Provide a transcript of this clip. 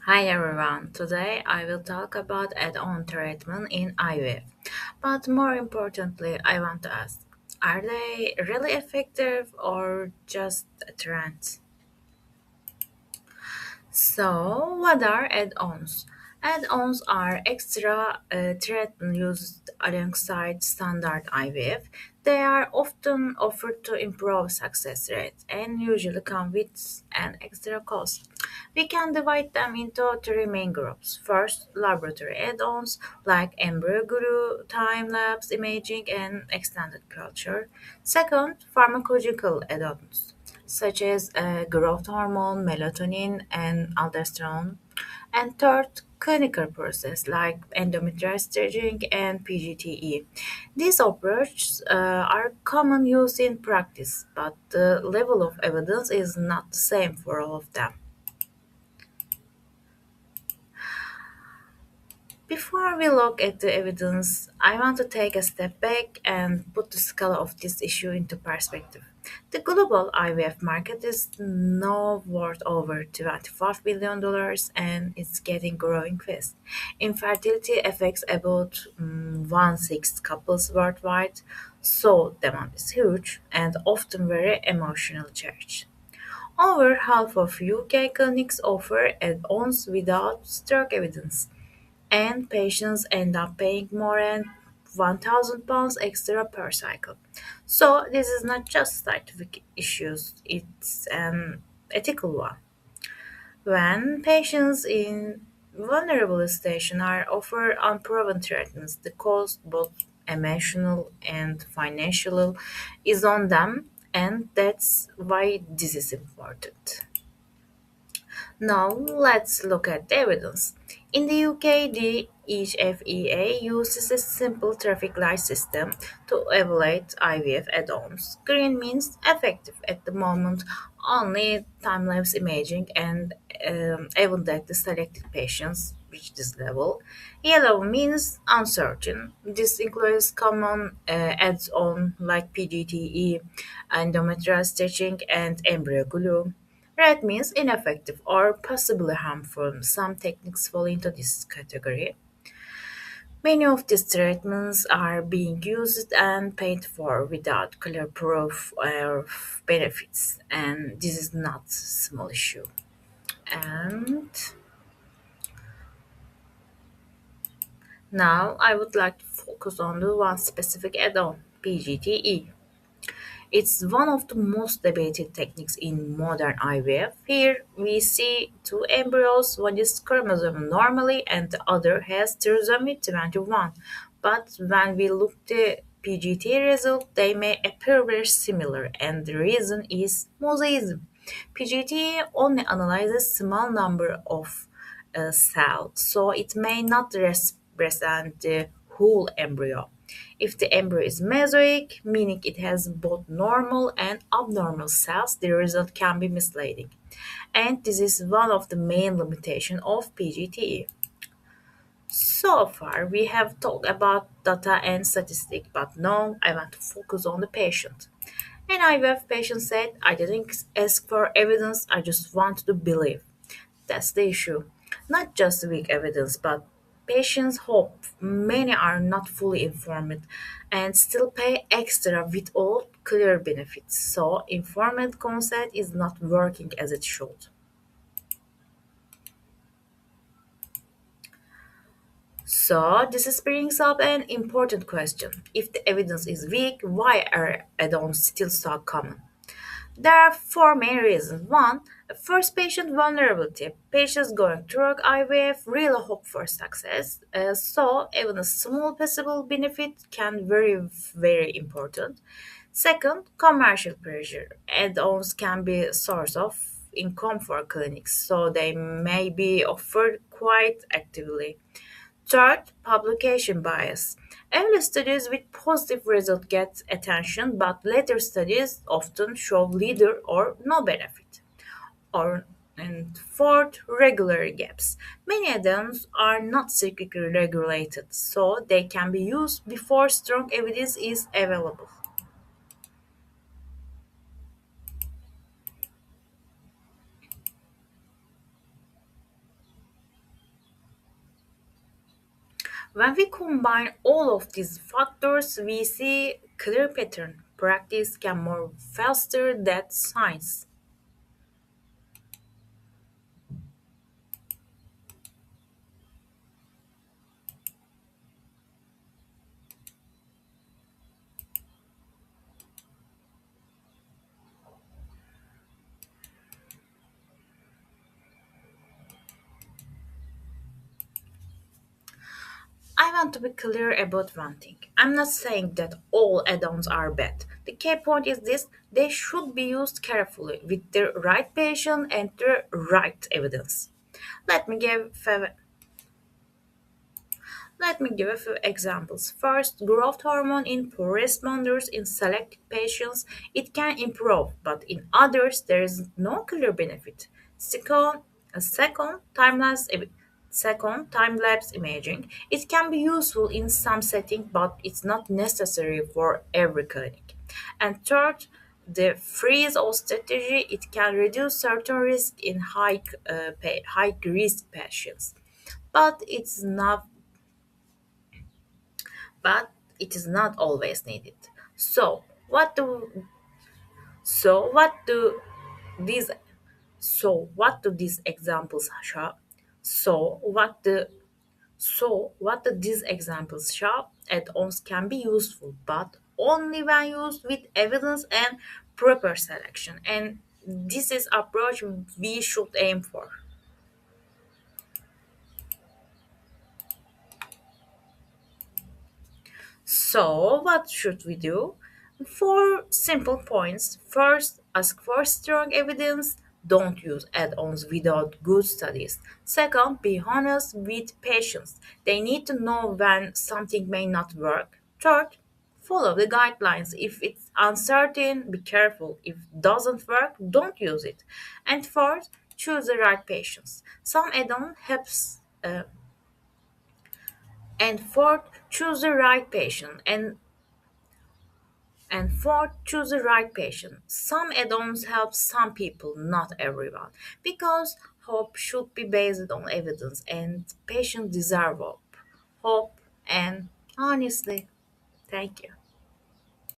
Hi everyone, today I will talk about add-on treatment in IVF. But more importantly, I want to ask, are they really effective or just a trend? So, what are add-ons? Add-ons are extra treatment used alongside standard IVF. They are often offered to improve success rates and usually come with an extra cost. We can divide them into three main groups. First, laboratory add-ons like embryo glue, time-lapse imaging, and extended culture. Second, pharmacological add-ons such as growth hormone, melatonin, and aldosterone. And third, clinical process like endometrial staging and PGTE. These approaches are common use in practice, but the level of evidence is not the same for all of them. Before we look at the evidence, I want to take a step back and put the scale of this issue into perspective. The global IVF market is now worth over $25 billion and it's getting growing fast. Infertility affects about one-sixth couples worldwide, so demand is huge and often very emotional charged. Over half of UK clinics offer add-ons without stroke evidence and patients end up paying more than £1,000 extra per cycle. So this is not just scientific issues, it's an ethical one. When patients in vulnerable station are offered unproven treatments, the cost, both emotional and financial, is on them, and that's why this is important. Now let's look at the evidence. In the UK, the HFEA uses a simple traffic light system to evaluate IVF add-ons. Green means effective at the moment, only time-lapse imaging and even that the selected patients reach this level. Yellow means uncertain. This includes common add-on like PGTE, endometrial stitching, and embryo glue. Red means ineffective or possibly harmful. Some techniques fall into this category. Many of these treatments are being used and paid for without clear proof of benefits, and this is not a small issue. And now I would like to focus on the one specific add-on, PGTE. It's one of the most debated techniques in modern IVF. Here we see two embryos, one is chromosome normally and the other has trisomy 21. But when we look the PGT result, they may appear very similar, and the reason is mosaicism. PGT only analyzes small number of cells, so it may not represent the whole embryo. If the embryo is mosaic, meaning it has both normal and abnormal cells, the result can be misleading. And this is one of the main limitations of PGTE. So far, we have talked about data and statistics, but now I want to focus on the patient. An IVF patient said, I didn't ask for evidence, I just wanted to believe. That's the issue. Not just weak evidence, but patients hope. Many are not fully informed and still pay extra without clear benefits. So, informed consent is not working as it should. So, this brings up an important question. If the evidence is weak, why are add-ons still so common? There are four main reasons. One, first patient vulnerability. Patients going through IVF really hope for success, so even a small possible benefit can very important. Second, commercial pressure. Add-ons can be a source of income for clinics, so they may be offered quite actively. Third, publication bias. Early studies with positive results get attention, but later studies often show little or no benefit. Or and fourth, regulatory gaps. Many add-ons are not strictly regulated, so they can be used before strong evidence is available. When we combine all of these factors, we see clear pattern. Practice can move faster than science. I want to be clear about one thing. I'm not saying that all add-ons are bad. The key point is this: they should be used carefully with the right patient and the right evidence. Let me give Let me give a few examples. First, growth hormone in poor responders in selected patients, it can improve, but in others there is no clear benefit. A second, time-lapse imaging. It can be useful in some settings, but it's not necessary for every clinic. And third, the freeze-all strategy, it can reduce certain risk in high risk patients, but but it is not always needed. So what do so what do these what do these examples show? So what do these examples show? Add-ons can be useful, but only when used with evidence and proper selection. And this is approach we should aim for. So, what should we do? Four simple points. First, ask for strong evidence. Don't use add ons without good studies. Second, be honest with patients. They need to know when something may not work. Third, follow the guidelines. If it's uncertain, be careful. If it doesn't work, don't use it. And fourth, choose the right patients. Some add-on helps and fourth, choose the right patient. And fourth, choose the right patient. Some add-ons help some people, not everyone, because hope should be based on evidence, and patients deserve hope. Hope and honestly, thank you.